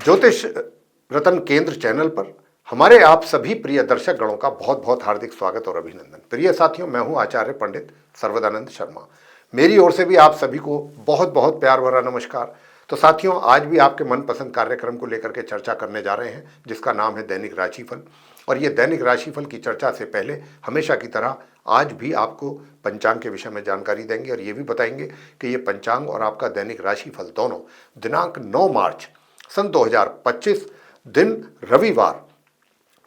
ज्योतिष रतन केंद्र चैनल पर हमारे आप सभी प्रिय दर्शक गणों का बहुत बहुत हार्दिक स्वागत और अभिनंदन। प्रिय साथियों, मैं हूं आचार्य पंडित सर्वदानंद शर्मा। मेरी ओर से भी आप सभी को बहुत बहुत प्यार भरा नमस्कार। तो साथियों, आज भी आपके मनपसंद कार्यक्रम को लेकर के चर्चा करने जा रहे हैं, जिसका नाम है दैनिक राशिफल। और ये दैनिक राशिफल की चर्चा से पहले हमेशा की तरह आज भी आपको पंचांग के विषय में जानकारी देंगे और ये भी बताएंगे कि ये पंचांग और आपका दैनिक राशिफल दोनों दिनांक 9 मार्च सन 2025 दिन रविवार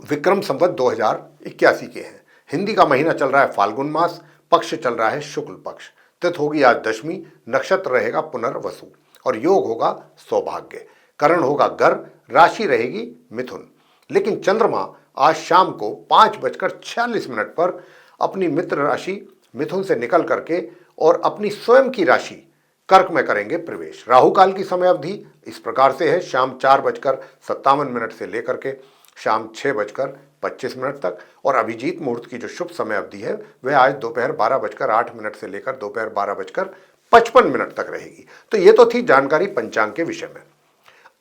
विक्रम संवत 2081 के हैं। हिंदी का महीना चल रहा है फाल्गुन मास, पक्ष चल रहा है शुक्ल पक्ष, तिथि होगी आज दशमी, नक्षत्र रहेगा पुनर्वसु और योग होगा सौभाग्य, करण होगा गर, राशि रहेगी मिथुन। लेकिन चंद्रमा आज शाम को 5:46 पर अपनी मित्र राशि मिथुन से निकल करके और अपनी स्वयं की राशि कर्क में करेंगे प्रवेश। राहु काल की समय अवधि इस प्रकार से है, शाम 4:57 से लेकर के शाम 6:25 तक, और अभिजीत मुहूर्त की जो शुभ समय अवधि है वह आज दोपहर 12:08 से लेकर दोपहर 12:55 तक रहेगी। तो ये तो थी जानकारी पंचांग के विषय में।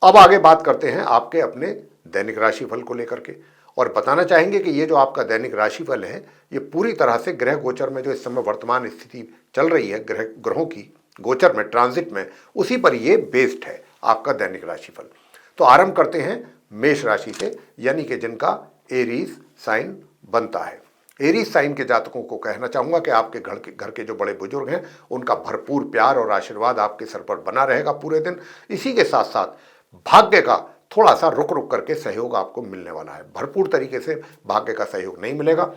अब आगे बात करते हैं आपके अपने दैनिक राशिफल को लेकर के, और बताना चाहेंगे कि ये जो आपका दैनिक राशिफल है ये पूरी तरह से ग्रह गोचर में जो इस समय वर्तमान स्थिति चल रही है ग्रहों की गोचर में, ट्रांजिट में, उसी पर ये बेस्ड है आपका दैनिक राशिफल। तो आरंभ करते हैं मेष राशि से, यानी कि जिनका एरीज साइन बनता है। एरीज साइन के जातकों को कहना चाहूंगा कि आपके घर के जो बड़े बुजुर्ग हैं उनका भरपूर प्यार और आशीर्वाद आपके सर पर बना रहेगा पूरे दिन। इसी के साथ साथ भाग्य का थोड़ा सा रुक रुक करके सहयोग आपको मिलने वाला है। भरपूर तरीके से भाग्य का सहयोग नहीं मिलेगा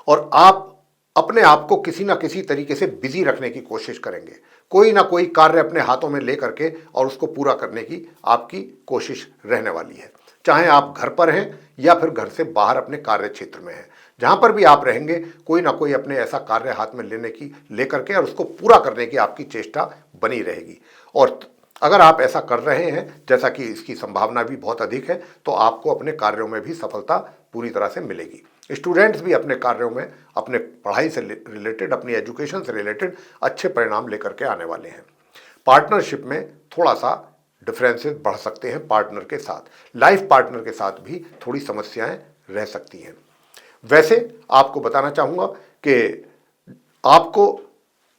और आप अपने आप को किसी ना किसी तरीके से बिजी रखने की कोशिश करेंगे। कोई ना कोई कार्य अपने हाथों में ले करके और उसको पूरा करने की आपकी कोशिश रहने वाली है। चाहे आप घर पर हैं या फिर घर से बाहर अपने कार्य क्षेत्र में हैं, जहां पर भी आप रहेंगे कोई ना कोई अपने ऐसा कार्य हाथ में लेकर के और उसको पूरा करने की आपकी चेष्टा बनी रहेगी। और अगर आप ऐसा कर रहे हैं, जैसा कि इसकी संभावना भी बहुत अधिक है, तो आपको अपने कार्यों में भी सफलता पूरी तरह से मिलेगी। स्टूडेंट्स भी अपने कार्यों में, अपने पढ़ाई से रिलेटेड, अपनी एजुकेशन से रिलेटेड अच्छे परिणाम लेकर के आने वाले हैं। पार्टनरशिप में थोड़ा सा डिफरेंसेस बढ़ सकते हैं पार्टनर के साथ। लाइफ पार्टनर के साथ भी थोड़ी समस्याएं रह सकती हैं। वैसे आपको बताना चाहूँगा कि आपको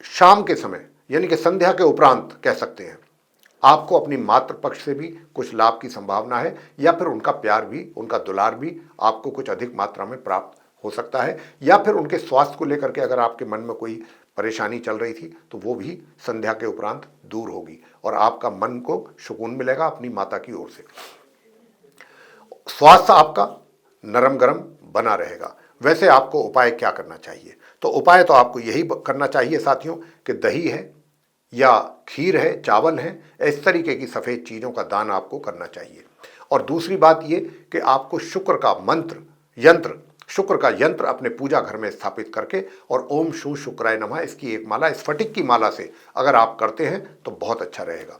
शाम के समय, यानी कि संध्या के उपरांत कह सकते हैं, आपको अपनी मातृ पक्ष से भी कुछ लाभ की संभावना है, या फिर उनका प्यार भी, उनका दुलार भी आपको कुछ अधिक मात्रा में प्राप्त हो सकता है। या फिर उनके स्वास्थ्य को लेकर के अगर आपके मन में कोई परेशानी चल रही थी तो वो भी संध्या के उपरांत दूर होगी और आपका मन को सुकून मिलेगा अपनी माता की ओर से। स्वास्थ्य आपका नरम गरम बना रहेगा। वैसे आपको उपाय क्या करना चाहिए? तो उपाय तो आपको यही करना चाहिए साथियों कि दही है या खीर है, चावल है, इस तरीके की सफ़ेद चीज़ों का दान आपको करना चाहिए। और दूसरी बात ये कि आपको शुक्र का यंत्र अपने पूजा घर में स्थापित करके और ओम शू शुक्राय नमः इसकी एक माला, स्फटिक की माला से अगर आप करते हैं तो बहुत अच्छा रहेगा।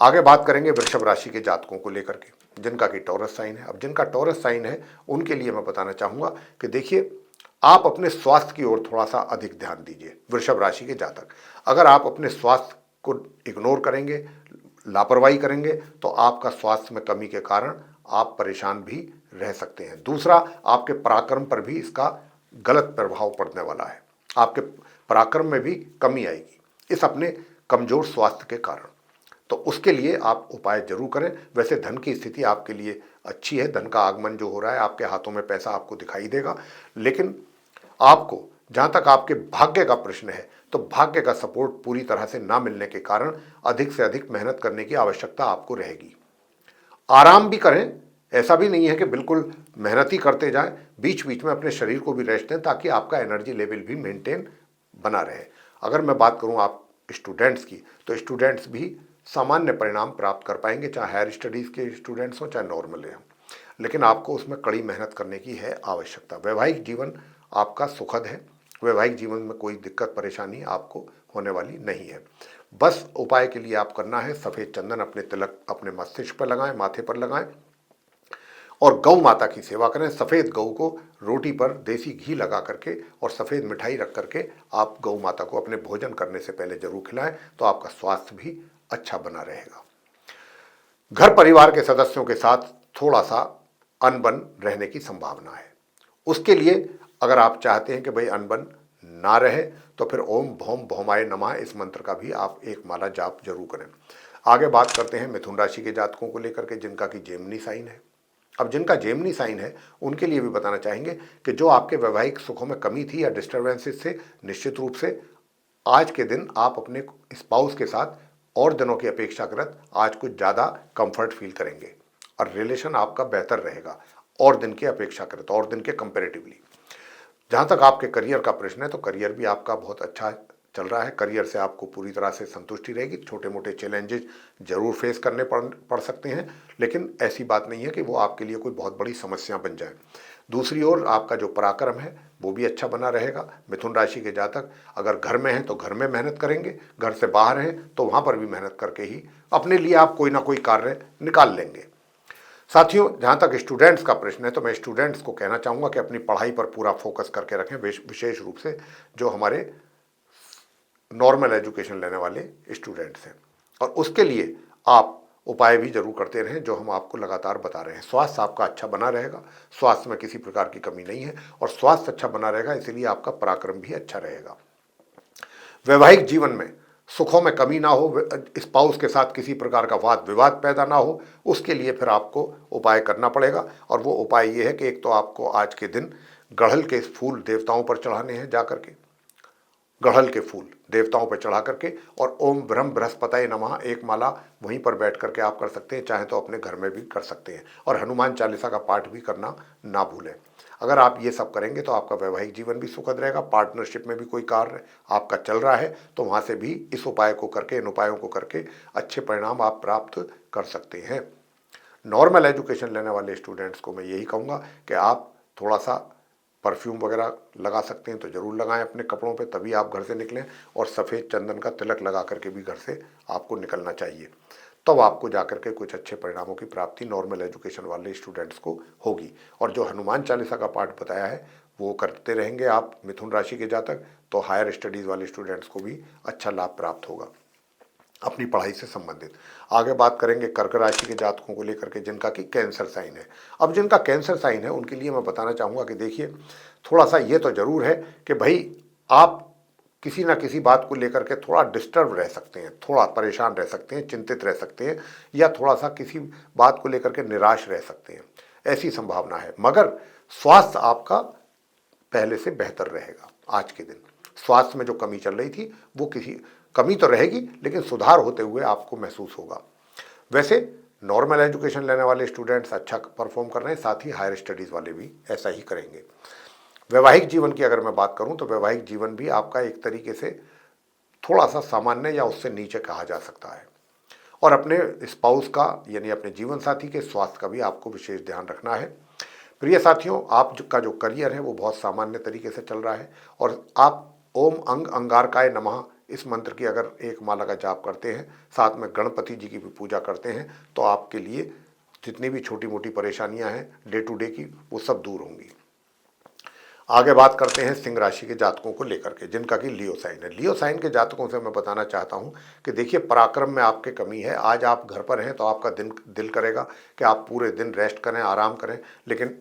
आगे बात करेंगे वृषभ राशि के जातकों को लेकर के, जिनका कि टॉरस साइन है। अब जिनका टॉरस साइन है उनके लिए मैं बताना चाहूँगा कि देखिए, आप अपने स्वास्थ्य की ओर थोड़ा सा अधिक ध्यान दीजिए। वृषभ राशि के जातक, अगर आप अपने स्वास्थ्य को इग्नोर करेंगे, लापरवाही करेंगे, तो आपका स्वास्थ्य में कमी के कारण आप परेशान भी रह सकते हैं। दूसरा, आपके पराक्रम पर भी इसका गलत प्रभाव पड़ने वाला है। आपके पराक्रम में भी कमी आएगी इस अपने कमजोर स्वास्थ्य के कारण। तो उसके लिए आप उपाय जरूर करें। वैसे धन की स्थिति आपके लिए अच्छी है, धन का आगमन जो हो रहा है, आपके हाथों में पैसा आपको दिखाई देगा। लेकिन आपको जहां तक आपके भाग्य का प्रश्न है, तो भाग्य का सपोर्ट पूरी तरह से ना मिलने के कारण अधिक से अधिक मेहनत करने की आवश्यकता आपको रहेगी। आराम भी करें, ऐसा भी नहीं है कि बिल्कुल मेहनत ही करते जाएं, बीच बीच में अपने शरीर को भी रेस्ट दें ताकि आपका एनर्जी लेवल भी मेंटेन बना रहे। अगर मैं बात करूं आप स्टूडेंट्स की, तो स्टूडेंट्स भी सामान्य परिणाम प्राप्त कर पाएंगे, चाहे हायर स्टडीज़ के स्टूडेंट्स हों चाहे नॉर्मल हों, लेकिन आपको उसमें कड़ी मेहनत करने की है आवश्यकता। वैवाहिक जीवन आपका सुखद है, वैवाहिक जीवन में कोई दिक्कत परेशानी आपको होने वाली नहीं है। बस उपाय के लिए आप करना है, सफ़ेद चंदन अपने तिलक अपने मस्तिष्क पर लगाएं, माथे पर लगाएं और गौ माता की सेवा करें। सफ़ेद गौ को रोटी पर देसी घी लगा करके और सफ़ेद मिठाई रख करके आप गौ माता को अपने भोजन करने से पहले जरूर खिलाएं, तो आपका स्वास्थ्य भी अच्छा बना रहेगा। घर परिवार के सदस्यों के साथ थोड़ा सा अनबन रहने की संभावना है। उसके लिए अगर आप चाहते हैं कि भाई अनबन ना रहे तो फिर ओम भौम भौमाय नमः इस मंत्र का भी आप एक माला जाप जरूर करें। आगे बात करते हैं मिथुन राशि के जातकों को लेकर के जिनका कि जेमिनी साइन है। अब जिनका जेमिनी साइन है उनके लिए भी बताना चाहेंगे कि जो आपके वैवाहिक सुखों में कमी थी या डिस्टर्बेंसेस से, निश्चित रूप से आज के दिन आप अपने स्पाउस के साथ और दिनों की अपेक्षाकृत आज कुछ ज़्यादा कंफर्ट फील करेंगे और रिलेशन आपका बेहतर रहेगा और दिन की अपेक्षाकृत, और दिन के कंपेरेटिवली। जहाँ तक आपके करियर का प्रश्न है तो करियर भी आपका बहुत अच्छा चल रहा है। करियर से आपको पूरी तरह से संतुष्टि रहेगी। छोटे मोटे चैलेंजेस जरूर फेस करने पड़ सकते हैं, लेकिन ऐसी बात नहीं है कि वो आपके लिए कोई बहुत बड़ी समस्या बन जाए। दूसरी ओर आपका जो पराक्रम है वो भी अच्छा बना रहेगा। मिथुन राशि के जातक अगर घर में हैं तो घर में मेहनत करेंगे, घर से बाहर हैं तो वहाँ पर भी मेहनत करके ही अपने लिए आप कोई ना कोई कार्य निकाल लेंगे। साथियों, जहाँ तक स्टूडेंट्स का प्रश्न है तो मैं स्टूडेंट्स को कहना चाहूँगा कि अपनी पढ़ाई पर पूरा फोकस करके रखें, विशेष रूप से जो हमारे नॉर्मल एजुकेशन लेने वाले स्टूडेंट्स हैं। और उसके लिए आप उपाय भी जरूर करते रहें जो हम आपको लगातार बता रहे हैं। स्वास्थ्य आपका अच्छा बना रहेगा, स्वास्थ्य में किसी प्रकार की कमी नहीं है और स्वास्थ्य अच्छा बना रहेगा, इसीलिए आपका पराक्रम भी अच्छा रहेगा। वैवाहिक जीवन में सुखों में कमी ना हो, स्पाउस के साथ किसी प्रकार का वाद विवाद पैदा ना हो, उसके लिए फिर आपको उपाय करना पड़ेगा। और वो उपाय ये है कि एक तो आपको आज के दिन गड़हल के फूल देवताओं पर चढ़ाने हैं, जाकर के गड़हल के फूल देवताओं पर चढ़ा करके और ओम ब्रह्म बृहस्पतये नमः एक माला वहीं पर बैठ करके आप कर सकते हैं, चाहे तो अपने घर में भी कर सकते हैं। और हनुमान चालीसा का पाठ भी करना ना भूलें। अगर आप ये सब करेंगे तो आपका वैवाहिक जीवन भी सुखद रहेगा। पार्टनरशिप में भी कोई कार्य आपका चल रहा है तो वहाँ से भी इस उपाय को करके, इन उपायों को करके अच्छे परिणाम आप प्राप्त कर सकते हैं। नॉर्मल एजुकेशन लेने वाले स्टूडेंट्स को मैं यही कहूँगा कि आप थोड़ा सा परफ्यूम वगैरह लगा सकते हैं तो ज़रूर लगाएं अपने कपड़ों पे, तभी आप घर से निकलें। और सफ़ेद चंदन का तिलक लगा करके भी घर से आपको निकलना चाहिए, तब आपको जाकर के कुछ अच्छे परिणामों की प्राप्ति नॉर्मल एजुकेशन वाले स्टूडेंट्स को होगी। और जो हनुमान चालीसा का पाठ बताया है वो करते रहेंगे आप मिथुन राशि के जातक, तो हायर स्टडीज़ वाले स्टूडेंट्स को भी अच्छा लाभ प्राप्त होगा अपनी पढ़ाई से संबंधित। आगे बात करेंगे कर्क राशि के जातकों को लेकर के जिनका कि कैंसर साइन है। अब जिनका कैंसर साइन है उनके लिए मैं बताना चाहूँगा कि देखिए, थोड़ा सा ये तो ज़रूर है कि भाई आप किसी ना किसी बात को लेकर के थोड़ा डिस्टर्ब रह सकते हैं, थोड़ा परेशान रह सकते हैं, चिंतित रह सकते हैं, या थोड़ा सा किसी बात को लेकर के निराश रह सकते हैं, ऐसी संभावना है। मगर स्वास्थ्य आपका पहले से बेहतर रहेगा। आज के दिन स्वास्थ्य में जो कमी चल रही थी वो किसी कमी तो रहेगी लेकिन सुधार होते हुए आपको महसूस होगा। वैसे नॉर्मल एजुकेशन लेने वाले स्टूडेंट्स अच्छा परफॉर्म कर रहे हैं, साथ ही हायर स्टडीज़ वाले भी ऐसा ही करेंगे। वैवाहिक जीवन की अगर मैं बात करूं तो वैवाहिक जीवन भी आपका एक तरीके से थोड़ा सा सामान्य या उससे नीचे कहा जा सकता है। और अपने स्पाउस का यानी अपने जीवन साथी के स्वास्थ्य का भी आपको विशेष ध्यान रखना है। प्रिय साथियों, आपका जो करियर है वो बहुत सामान्य तरीके से चल रहा है और आप ओम अंग अंगारकाय नमः इस मंत्र की अगर एक माला का जाप करते हैं, साथ में गणपति जी की भी पूजा करते हैं, तो आपके लिए जितनी भी छोटी मोटी परेशानियां हैं डे टू डे की वो सब दूर होंगी। आगे बात करते हैं सिंह राशि के जातकों को लेकर के जिनका कि लियो साइन है। लियो साइन के जातकों से मैं बताना चाहता हूं कि देखिए, पराक्रम में आपके कमी है। आज आप घर पर हैं तो आपका दिल करेगा कि आप पूरे दिन रेस्ट करें, आराम करें, लेकिन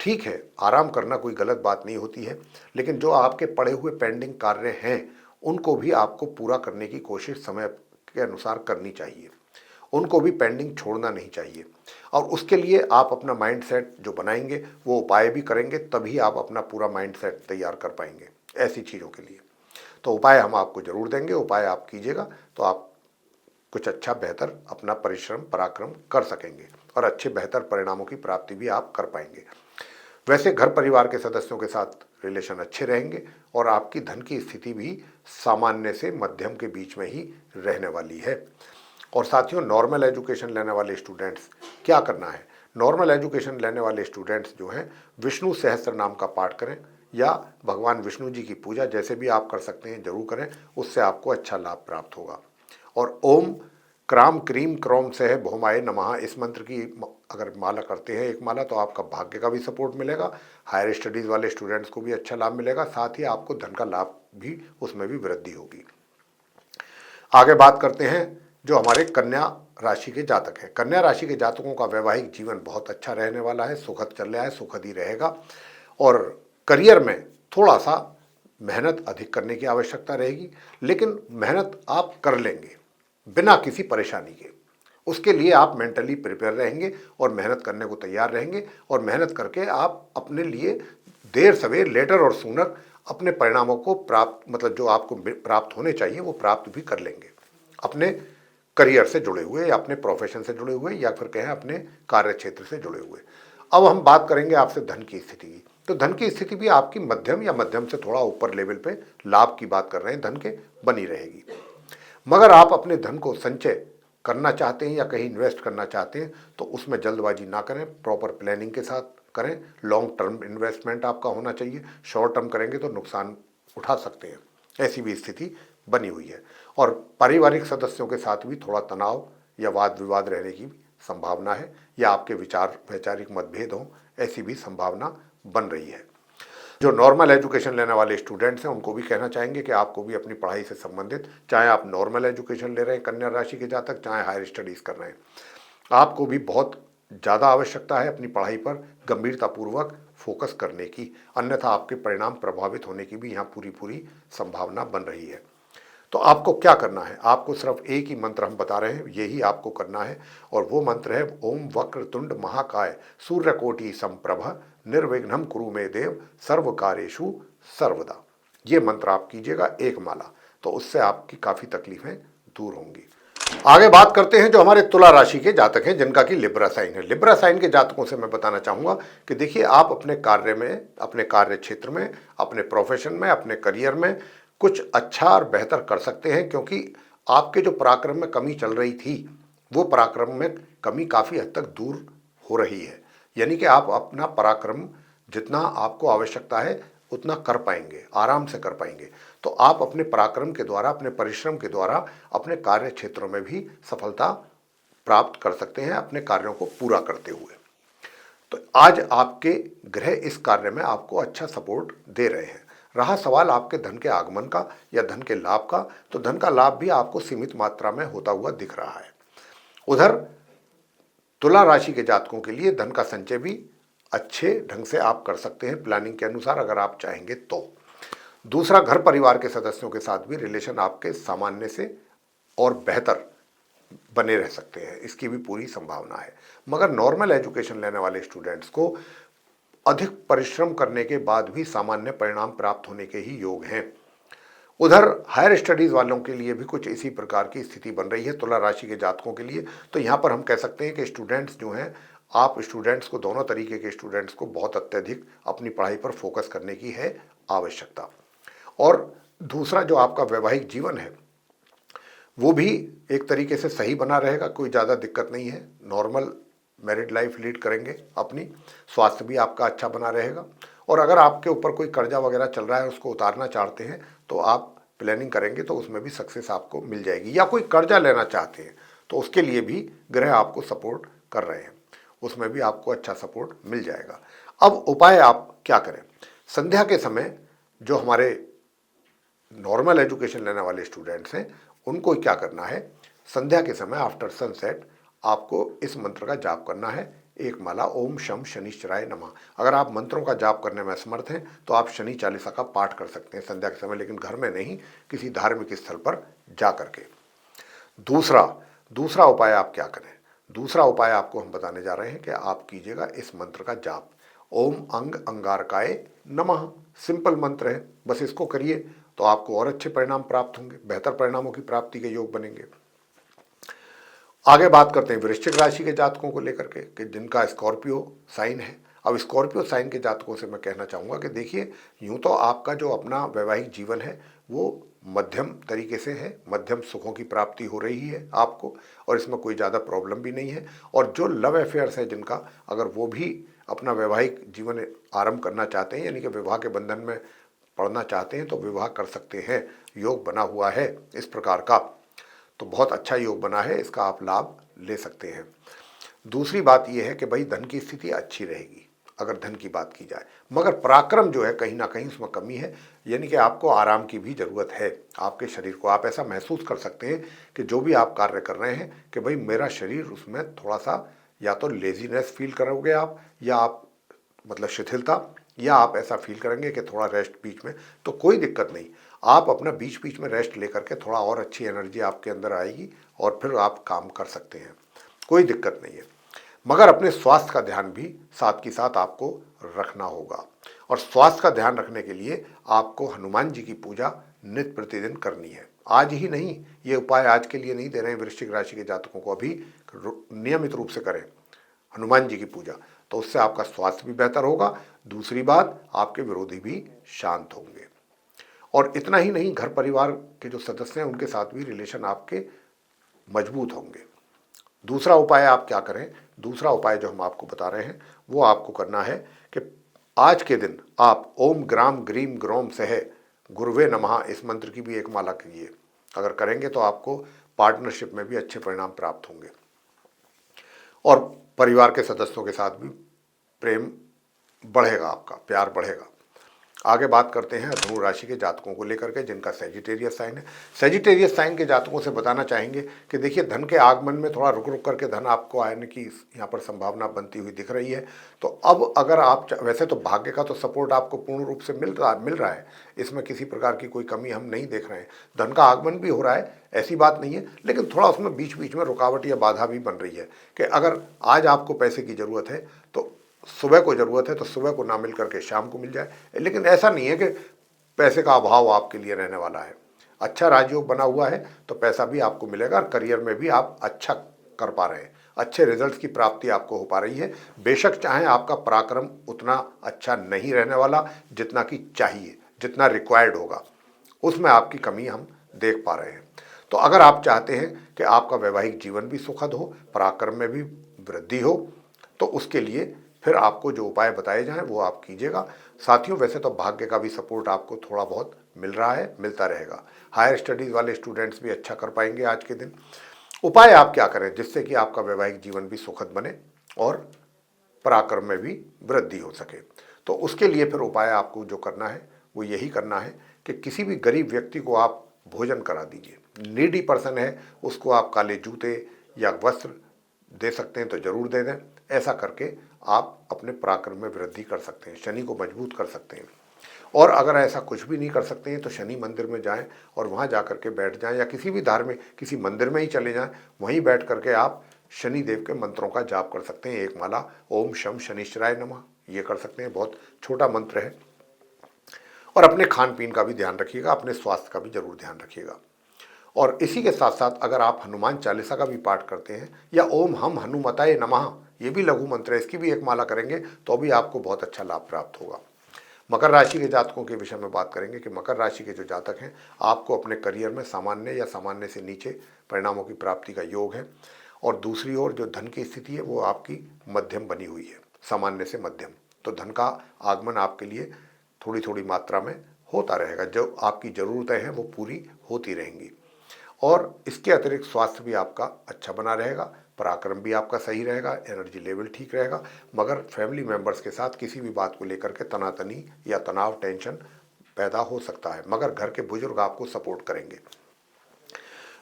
ठीक है, आराम करना कोई गलत बात नहीं होती है, लेकिन जो आपके पड़े हुए पेंडिंग कार्य हैं उनको भी आपको पूरा करने की कोशिश समय के अनुसार करनी चाहिए, उनको भी पेंडिंग छोड़ना नहीं चाहिए। और उसके लिए आप अपना माइंड सेट जो बनाएंगे वो उपाय भी करेंगे, तभी आप अपना पूरा माइंड सेट तैयार कर पाएंगे ऐसी चीज़ों के लिए। तो उपाय हम आपको ज़रूर देंगे, उपाय आप कीजिएगा तो आप कुछ अच्छा बेहतर अपना परिश्रम पराक्रम कर सकेंगे और अच्छे बेहतर परिणामों की प्राप्ति भी आप कर पाएंगे। वैसे घर परिवार के सदस्यों के साथ रिलेशन अच्छे रहेंगे और आपकी धन की स्थिति भी सामान्य से मध्यम के बीच में ही रहने वाली है। और साथियों, नॉर्मल एजुकेशन लेने वाले स्टूडेंट्स क्या करना है? नॉर्मल एजुकेशन लेने वाले स्टूडेंट्स जो हैं विष्णु सहस्त्र नाम का पाठ करें या भगवान विष्णु जी की पूजा जैसे भी आप कर सकते हैं जरूर करें, उससे आपको अच्छा लाभ प्राप्त होगा। और ओम क्राम क्रीम क्रोम सह भौमाय नमः इस मंत्र की अगर माला करते हैं एक माला, तो आपका भाग्य का भी सपोर्ट मिलेगा, हायर स्टडीज़ वाले स्टूडेंट्स को भी अच्छा लाभ मिलेगा, साथ ही आपको धन का लाभ भी उसमें भी वृद्धि होगी। आगे बात करते हैं जो हमारे कन्या राशि के जातक हैं। कन्या राशि के जातकों का वैवाहिक जीवन बहुत अच्छा रहने वाला है, सुखद चल रहा है, सुखद ही रहेगा। और करियर में थोड़ा सा मेहनत अधिक करने की आवश्यकता रहेगी, लेकिन मेहनत आप कर लेंगे बिना किसी परेशानी के। उसके लिए आप मेंटली प्रिपेयर रहेंगे और मेहनत करने को तैयार रहेंगे, और मेहनत करके आप अपने लिए देर सवेर, लेटर और सूनर, अपने परिणामों को प्राप्त, मतलब जो आपको प्राप्त होने चाहिए वो प्राप्त भी कर लेंगे, अपने करियर से जुड़े हुए या अपने प्रोफेशन से जुड़े हुए या फिर कहें अपने कार्य क्षेत्र से जुड़े हुए। अब हम बात करेंगे आपसे धन की स्थिति की। तो धन की स्थिति भी आपकी मध्यम या मध्यम से थोड़ा ऊपर लेवल पे लाभ की बात कर रहे हैं, धन के बनी रहेगी। मगर आप अपने धन को संचय करना चाहते हैं या कहीं इन्वेस्ट करना चाहते हैं तो उसमें जल्दबाजी ना करें, प्रॉपर प्लानिंग के साथ करें। लॉन्ग टर्म इन्वेस्टमेंट आपका होना चाहिए, शॉर्ट टर्म करेंगे तो नुकसान उठा सकते हैं, ऐसी भी स्थिति बनी हुई है। और पारिवारिक सदस्यों के साथ भी थोड़ा तनाव या वाद विवाद रहने की संभावना है, या आपके वैचारिक मतभेद हों, ऐसी भी संभावना बन रही है। जो नॉर्मल एजुकेशन लेने वाले स्टूडेंट्स हैं उनको भी कहना चाहेंगे कि आपको भी अपनी पढ़ाई से संबंधित, चाहे आप नॉर्मल एजुकेशन ले रहे हैं कन्या राशि के जातक, चाहे हायर स्टडीज़ कर रहे हैं, आपको भी बहुत ज़्यादा आवश्यकता है अपनी पढ़ाई पर गंभीरतापूर्वक फोकस करने की, अन्यथा आपके परिणाम प्रभावित होने की भी यहाँ पूरी पूरी संभावना बन रही है। तो आपको क्या करना है, आपको सिर्फ एक ही मंत्र हम बता रहे हैं, यही आपको करना है, और वो मंत्र है ओम वक्रतुंड महाकाय सूर्यकोटि समप्रभ निर्विघ्नं कुरु मे देव सर्व कार्येषु सर्वदा। ये मंत्र आप कीजिएगा 1 माला, तो उससे आपकी काफ़ी तकलीफें दूर होंगी। आगे बात करते हैं जो हमारे तुला राशि के जातक हैं जिनका कि लिब्रा साइन है। लिब्रा साइन के जातकों से मैं बताना चाहूँगा कि देखिए, आप अपने कार्य में, अपने कार्य क्षेत्र में, अपने प्रोफेशन में, अपने करियर में कुछ अच्छा और बेहतर कर सकते हैं, क्योंकि आपके जो पराक्रम में कमी चल रही थी वो पराक्रम में कमी काफ़ी हद तक दूर हो रही है। यानी कि आप अपना पराक्रम जितना आपको आवश्यकता है उतना कर पाएंगे, आराम से कर पाएंगे। तो आप अपने पराक्रम के द्वारा, अपने परिश्रम के द्वारा अपने कार्य क्षेत्रों में भी सफलता प्राप्त कर सकते हैं, अपने कार्यों को पूरा करते हुए। तो आज आपके ग्रह इस कार्य में आपको अच्छा सपोर्ट दे रहे हैं। रहा सवाल आपके धन के आगमन का या धन के लाभ का, तो धन का लाभ भी आपको सीमित मात्रा में होता हुआ दिख रहा है। उधर तुला राशि के जातकों के लिए धन का संचय भी अच्छे ढंग से आप कर सकते हैं प्लानिंग के अनुसार, अगर आप चाहेंगे तो। दूसरा, घर परिवार के सदस्यों के साथ भी रिलेशन आपके सामान्य से और बेहतर बने रह सकते हैं, इसकी भी पूरी संभावना है। मगर नॉर्मल एजुकेशन लेने वाले स्टूडेंट्स को अधिक परिश्रम करने के बाद भी सामान्य परिणाम प्राप्त होने के ही योग हैं। उधर हायर स्टडीज़ वालों के लिए भी कुछ इसी प्रकार की स्थिति बन रही है तुला राशि के जातकों के लिए। तो यहाँ पर हम कह सकते हैं कि स्टूडेंट्स जो हैं, आप स्टूडेंट्स को, दोनों तरीके के स्टूडेंट्स को बहुत अत्यधिक अपनी पढ़ाई पर फोकस करने की है आवश्यकता। और दूसरा, जो आपका वैवाहिक जीवन है वो भी एक तरीके से सही बना रहेगा, कोई ज़्यादा दिक्कत नहीं है, नॉर्मल मैरिड लाइफ लीड करेंगे अपनी, स्वास्थ्य भी आपका अच्छा बना रहेगा। और अगर आपके ऊपर कोई कर्जा वगैरह चल रहा है, उसको उतारना चाहते हैं, तो आप प्लानिंग करेंगे तो उसमें भी सक्सेस आपको मिल जाएगी। या कोई कर्जा लेना चाहते हैं तो उसके लिए भी ग्रह आपको सपोर्ट कर रहे हैं, उसमें भी आपको अच्छा सपोर्ट मिल जाएगा। अब उपाय आप क्या करें, संध्या के समय जो हमारे नॉर्मल एजुकेशन लेने वाले स्टूडेंट्स हैं उनको क्या करना है, संध्या के समय आफ्टर सनसेट आपको इस मंत्र का जाप करना है, 1 माला ओम शम शनिश्चराय नमः। अगर आप मंत्रों का जाप करने में असमर्थ हैं तो आप शनि चालीसा का पाठ कर सकते हैं संध्या के समय, लेकिन घर में नहीं, किसी धार्मिक स्थल पर जा करके। दूसरा उपाय आप क्या करें, दूसरा उपाय आपको हम बताने जा रहे हैं कि आप कीजिएगा इस मंत्र का जाप, ओम अंग अंगारकाय नमः। सिंपल मंत्र है, बस इसको करिए तो आपको और अच्छे परिणाम प्राप्त होंगे, बेहतर परिणामों की प्राप्ति के योग बनेंगे। आगे बात करते हैं वृश्चिक राशि के जातकों को लेकर के कि जिनका स्कॉर्पियो साइन है। अब स्कॉर्पियो साइन के जातकों से मैं कहना चाहूँगा कि देखिए, यूँ तो आपका जो अपना वैवाहिक जीवन है वो मध्यम तरीके से है, मध्यम सुखों की प्राप्ति हो रही है आपको, और इसमें कोई ज़्यादा प्रॉब्लम भी नहीं है। और जो लव अफेयर्स है जिनका, अगर वो भी अपना वैवाहिक जीवन आरंभ करना चाहते हैं, यानी कि विवाह के बंधन में पढ़ना चाहते हैं, तो विवाह कर सकते हैं, योग बना हुआ है इस प्रकार का, तो बहुत अच्छा योग बना है, इसका आप लाभ ले सकते हैं। दूसरी बात यह है कि भाई धन की स्थिति अच्छी रहेगी, अगर धन की बात की जाए। मगर पराक्रम जो है कहीं ना कहीं उसमें कमी है, यानी कि आपको आराम की भी ज़रूरत है। आपके शरीर को आप ऐसा महसूस कर सकते हैं कि जो भी आप कार्य कर रहे हैं कि भाई मेरा शरीर उसमें थोड़ा सा या तो लेजीनेस फील करोगे आप, या आप मतलब शिथिलता, या आप ऐसा फील करेंगे कि थोड़ा रेस्ट बीच में। तो कोई दिक्कत नहीं, आप अपना बीच बीच में रेस्ट लेकर के थोड़ा और अच्छी एनर्जी आपके अंदर आएगी और फिर आप काम कर सकते हैं, कोई दिक्कत नहीं है। मगर अपने स्वास्थ्य का ध्यान भी साथ के साथ आपको रखना होगा, और स्वास्थ्य का ध्यान रखने के लिए आपको हनुमान जी की पूजा नित्य प्रतिदिन करनी है। आज ही नहीं, ये उपाय आज के लिए नहीं दे रहे हैं वृश्चिक राशि के जातकों को, अभी नियमित रूप से करें हनुमान जी की पूजा, तो उससे आपका स्वास्थ्य भी बेहतर होगा। दूसरी बात, आपके विरोधी भी शांत होंगे। और इतना ही नहीं, घर परिवार के जो सदस्य हैं उनके साथ भी रिलेशन आपके मजबूत होंगे। दूसरा उपाय आप क्या करें, दूसरा उपाय जो हम आपको बता रहे हैं वो आपको करना है कि आज के दिन आप ओम ग्राम ग्रीम ग्रोम सह गुरुवे नमः इस मंत्र की भी एक माला कीजिए। अगर करेंगे तो आपको पार्टनरशिप में भी अच्छे परिणाम प्राप्त होंगे और परिवार के सदस्यों के साथ भी प्रेम बढ़ेगा, आपका प्यार बढ़ेगा। आगे बात करते हैं धनु राशि के जातकों को लेकर के जिनका सेजिटेरियस साइन है। सेजिटेरियस साइन के जातकों से बताना चाहेंगे कि देखिए, धन के आगमन में थोड़ा रुक रुक करके धन आपको आने की यहाँ पर संभावना बनती हुई दिख रही है। तो अब अगर आप, वैसे तो भाग्य का तो सपोर्ट आपको पूर्ण रूप से मिल रहा है, इसमें किसी प्रकार की कोई कमी हम नहीं देख रहे हैं। धन का आगमन भी हो रहा है, ऐसी बात नहीं है, लेकिन थोड़ा उसमें बीच बीच में रुकावट या बाधा भी बन रही है कि अगर आज आपको पैसे की ज़रूरत है तो सुबह को ज़रूरत है तो सुबह को ना मिल करके शाम को मिल जाए। लेकिन ऐसा नहीं है कि पैसे का अभाव आपके लिए रहने वाला है। अच्छा राजयोग बना हुआ है तो पैसा भी आपको मिलेगा और करियर में भी आप अच्छा कर पा रहे हैं, अच्छे रिजल्ट्स की प्राप्ति आपको हो पा रही है। बेशक चाहे आपका पराक्रम उतना अच्छा नहीं रहने वाला जितना कि चाहिए, जितना रिक्वायर्ड होगा, उसमें आपकी कमी हम देख पा रहे हैं। तो अगर आप चाहते हैं कि आपका वैवाहिक जीवन भी सुखद हो, पराक्रम में भी वृद्धि हो, तो उसके लिए फिर आपको जो उपाय बताए जाएं वो आप कीजिएगा। साथियों, वैसे तो भाग्य का भी सपोर्ट आपको थोड़ा बहुत मिल रहा है, मिलता रहेगा। हायर स्टडीज़ वाले स्टूडेंट्स भी अच्छा कर पाएंगे आज के दिन। उपाय आप क्या करें जिससे कि आपका वैवाहिक जीवन भी सुखद बने और पराक्रम में भी वृद्धि हो सके। तो उसके लिए फिर उपाय आपको जो करना है वो यही करना है कि किसी भी गरीब व्यक्ति को आप भोजन करा दीजिए। नीडी पर्सन है उसको आप काले जूते या वस्त्र दे सकते हैं तो जरूर दे दें। ऐसा करके आप अपने पराक्रम में वृद्धि कर सकते हैं, शनि को मजबूत कर सकते हैं। और अगर ऐसा कुछ भी नहीं कर सकते हैं तो शनि मंदिर में जाएं और वहाँ जा करके बैठ जाएं, या किसी भी धार्मिक किसी मंदिर में ही चले जाएं, वहीं बैठ करके आप शनि देव के मंत्रों का जाप कर सकते हैं। एक माला ओम शम शनिश्चराय नमः ये कर सकते हैं, बहुत छोटा मंत्र है। और अपने खान पीन का भी ध्यान रखिएगा, अपने स्वास्थ्य का भी जरूर ध्यान रखिएगा। और इसी के साथ साथ अगर आप हनुमान चालीसा का भी पाठ करते हैं या ओम हम हनुमताय नमः ये भी लघु मंत्र है, इसकी भी एक माला करेंगे तो भी आपको बहुत अच्छा लाभ प्राप्त होगा। मकर राशि के जातकों के विषय में बात करेंगे कि मकर राशि के जो जातक हैं आपको अपने करियर में सामान्य या सामान्य से नीचे परिणामों की प्राप्ति का योग है। और दूसरी ओर जो धन की स्थिति है वो आपकी मध्यम बनी हुई है, सामान्य से मध्यम। तो धन का आगमन आपके लिए थोड़ी थोड़ी मात्रा में होता रहेगा, जो आपकी ज़रूरतें हैं वो पूरी होती रहेंगी। और इसके अतिरिक्त स्वास्थ्य भी आपका अच्छा बना रहेगा, पराक्रम भी आपका सही रहेगा, एनर्जी लेवल ठीक रहेगा। मगर फैमिली मेंबर्स के साथ किसी भी बात को लेकर के तनातनी या तनाव टेंशन पैदा हो सकता है, मगर घर के बुजुर्ग आपको सपोर्ट करेंगे।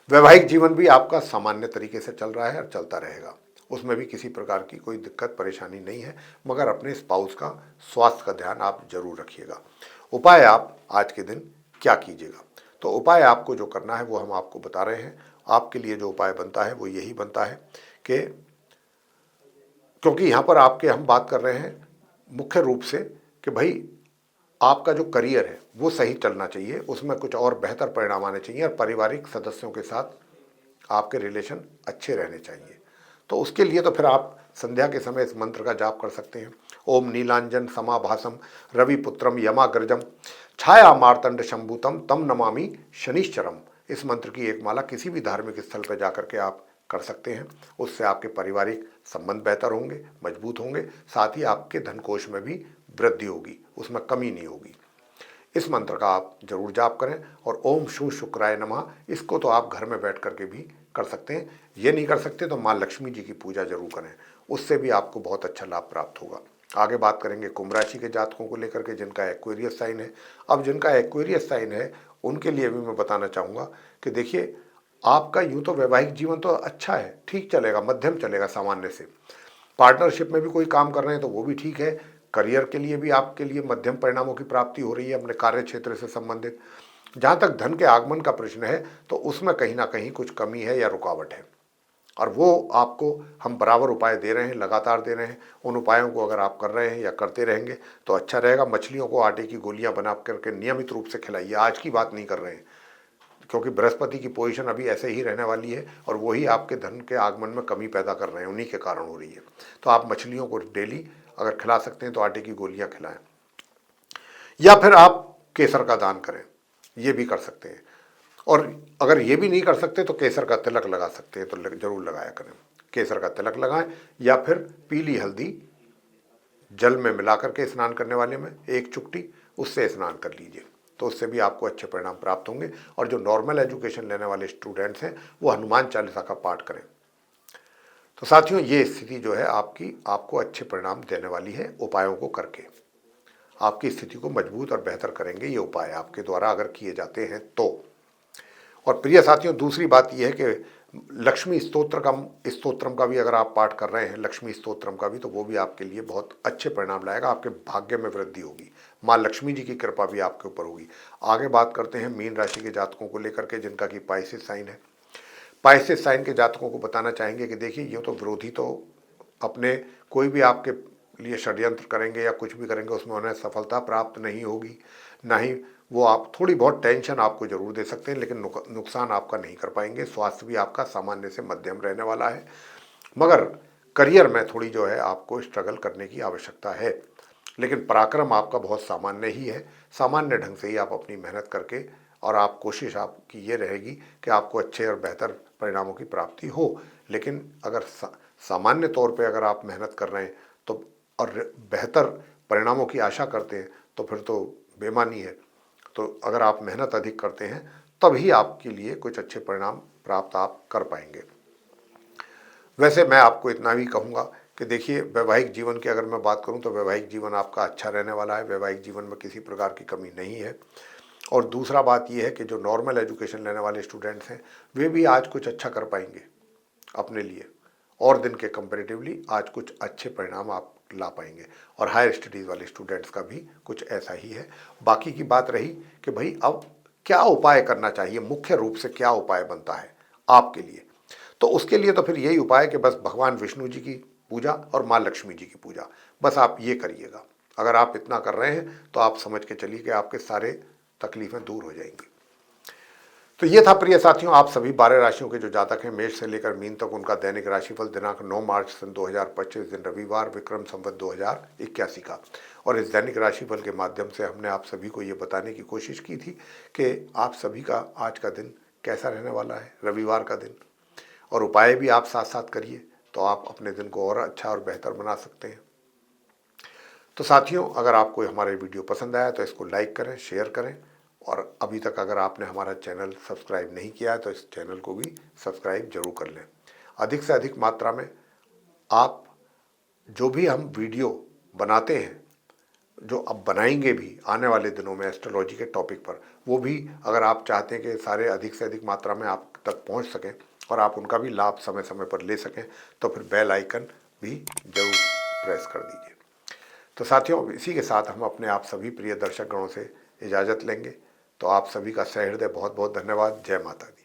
वैवाहिक जीवन भी आपका सामान्य तरीके से चल रहा है और चलता रहेगा, उसमें भी किसी प्रकार की कोई दिक्कत परेशानी नहीं है। मगर अपने स्पाउस का स्वास्थ्य का ध्यान आप जरूर रखिएगा। उपाय आप आज के दिन क्या कीजिएगा, तो उपाय आपको जो करना है वो हम आपको बता रहे हैं। आपके लिए जो उपाय बनता है वो यही बनता है कि क्योंकि यहाँ पर आपके हम बात कर रहे हैं मुख्य रूप से कि भाई आपका जो करियर है वो सही चलना चाहिए, उसमें कुछ और बेहतर परिणाम आने चाहिए और पारिवारिक सदस्यों के साथ आपके रिलेशन अच्छे रहने चाहिए। तो उसके लिए तो फिर आप संध्या के समय इस मंत्र का जाप कर सकते हैं। ओम नीलांजन समाभासम रविपुत्रम यमाग्रजम छाया मार्तंड शंभुतम तम नमामि शनिश्चरम इस मंत्र की एक माला किसी भी धार्मिक स्थल पर जाकर के आप कर सकते हैं। उससे आपके पारिवारिक संबंध बेहतर होंगे, मजबूत होंगे, साथ ही आपके धनकोष में भी वृद्धि होगी, उसमें कमी नहीं होगी। इस मंत्र का आप जरूर जाप करें। और ओम शू शुक्राय नमः इसको तो आप घर में बैठ करके भी कर सकते हैं। ये नहीं कर सकते तो माँ लक्ष्मी जी की पूजा जरूर करें, उससे भी आपको बहुत अच्छा लाभ प्राप्त होगा। आगे बात करेंगे कुंभ राशि के जातकों को लेकर के जिनका एक्वेरियस साइन है। अब जिनका एक्वेरियस साइन है उनके लिए भी मैं बताना चाहूँगा कि देखिए, आपका यूँ तो वैवाहिक जीवन तो अच्छा है, ठीक चलेगा, मध्यम चलेगा सामान्य से। पार्टनरशिप में भी कोई काम कर रहे हैं तो वो भी ठीक है। करियर के लिए भी आपके लिए मध्यम परिणामों की प्राप्ति हो रही है अपने कार्य क्षेत्र से संबंधित। जहाँ तक धन के आगमन का प्रश्न है तो उसमें कहीं ना कहीं कुछ कमी है या रुकावट है, और वो आपको हम बराबर उपाय दे रहे हैं, लगातार दे रहे हैं। उन उपायों को अगर आप कर रहे हैं या करते रहेंगे तो अच्छा रहेगा। मछलियों को आटे की गोलियां बना करके नियमित रूप से खिलाइए। आज की बात नहीं कर रहे हैं, क्योंकि बृहस्पति की पोजीशन अभी ऐसे ही रहने वाली है और वही आपके धन के आगमन में कमी पैदा कर रहे हैं, उन्हीं के कारण हो रही है। तो आप मछलियों को डेली अगर खिला सकते हैं तो आटे की गोलियां खिलाएं, या फिर आप केसर का दान करें, ये भी कर सकते हैं। और अगर ये भी नहीं कर सकते तो केसर का तिलक लगा सकते हैं, तो जरूर लगाया करें। केसर का तिलक लगाएं, या फिर पीली हल्दी जल में मिलाकर के स्नान करने वाले में एक चुटकी उससे स्नान कर लीजिए, तो उससे भी आपको अच्छे परिणाम प्राप्त होंगे। और जो नॉर्मल एजुकेशन लेने वाले स्टूडेंट्स हैं वो हनुमान चालीसा का पाठ करें। तो साथियों, ये स्थिति जो है आपको अच्छे परिणाम देने वाली है। उपायों को करके आपकी स्थिति को मजबूत और बेहतर करेंगे ये उपाय आपके द्वारा अगर किए जाते हैं तो। और प्रिय साथियों, दूसरी बात यह है कि लक्ष्मी स्तोत्रम का भी अगर आप पाठ कर रहे हैं, लक्ष्मी स्तोत्रम का भी, तो वो भी आपके लिए बहुत अच्छे परिणाम लाएगा। आपके भाग्य में वृद्धि होगी, माँ लक्ष्मी जी की कृपा भी आपके ऊपर होगी। आगे बात करते हैं मीन राशि के जातकों को लेकर के जिनका कि पाइसेस साइन है। पाइसेस साइन के जातकों को बताना चाहेंगे कि देखिए, ये तो विरोधी तो अपने कोई भी आपके लिए षड्यंत्र करेंगे या कुछ भी करेंगे उसमें उन्हें सफलता प्राप्त नहीं होगी, ना ही वो आप थोड़ी बहुत टेंशन आपको जरूर दे सकते हैं, लेकिन नुकसान आपका नहीं कर पाएंगे। स्वास्थ्य भी आपका सामान्य से मध्यम रहने वाला है, मगर करियर में थोड़ी जो है आपको स्ट्रगल करने की आवश्यकता है। लेकिन पराक्रम आपका बहुत सामान्य ही है, सामान्य ढंग से ही आप अपनी मेहनत करके, और आप कोशिश आपकी ये रहेगी कि आपको अच्छे और बेहतर परिणामों की प्राप्ति हो। लेकिन अगर सामान्य तौर पे अगर आप मेहनत कर रहे हैं तो और बेहतर परिणामों की आशा करते हैं तो फिर तो बेमानी है। तो अगर आप मेहनत अधिक करते हैं तभी आपके लिए कुछ अच्छे परिणाम प्राप्त आप कर पाएंगे। वैसे मैं आपको इतना भी कहूँगा कि देखिए, वैवाहिक जीवन की अगर मैं बात करूँ तो वैवाहिक जीवन आपका अच्छा रहने वाला है। वैवाहिक जीवन में किसी प्रकार की कमी नहीं है। और दूसरा बात यह है कि जो नॉर्मल एजुकेशन लेने वाले स्टूडेंट्स हैं वे भी आज कुछ अच्छा कर पाएंगे अपने लिए, और दिन के कंपेरेटिवली आज कुछ अच्छे परिणाम आप ला पाएंगे। और हायर स्टडीज़ वाले स्टूडेंट्स का भी कुछ ऐसा ही है। बाकी की बात रही कि भाई अब क्या उपाय करना चाहिए, मुख्य रूप से क्या उपाय बनता है आपके लिए, तो उसके लिए तो फिर यही उपाय कि बस भगवान विष्णु जी की पूजा और माँ लक्ष्मी जी की पूजा, बस आप ये करिएगा। अगर आप इतना कर रहे हैं तो आप समझ के चलिए कि आपके सारे तकलीफें दूर हो जाएंगी। तो ये था प्रिय साथियों, आप सभी 12 राशियों के जो जातक हैं मेष से लेकर मीन तक, उनका दैनिक राशिफल दिनांक 9 मार्च सन 2025 दिन रविवार विक्रम संवत 2081 का। और इस दैनिक राशिफल के माध्यम से हमने आप सभी को ये बताने की कोशिश की थी कि आप सभी का आज का दिन कैसा रहने वाला है, रविवार का दिन। और उपाय भी आप साथ साथ करिए तो आप अपने दिन को और अच्छा और बेहतर बना सकते हैं। तो साथियों, अगर आपको हमारे वीडियो पसंद आया तो इसको लाइक करें, शेयर करें, और अभी तक अगर आपने हमारा चैनल सब्सक्राइब नहीं किया है तो इस चैनल को भी सब्सक्राइब जरूर कर लें। अधिक से अधिक मात्रा में आप जो भी हम वीडियो बनाते हैं, जो अब बनाएंगे भी आने वाले दिनों में एस्ट्रोलॉजी के टॉपिक पर, वो भी अगर आप चाहते हैं कि सारे अधिक से अधिक मात्रा में आप तक पहुंच सकें और आप उनका भी लाभ समय समय पर ले सकें, तो फिर बेल आइकन भी जरूर प्रेस कर दीजिए। तो साथियों, इसी के साथ हम अपने आप सभी प्रिय दर्शक गणों से इजाज़त लेंगे। तो आप सभी का सहृदय बहुत बहुत धन्यवाद। जय माता दी।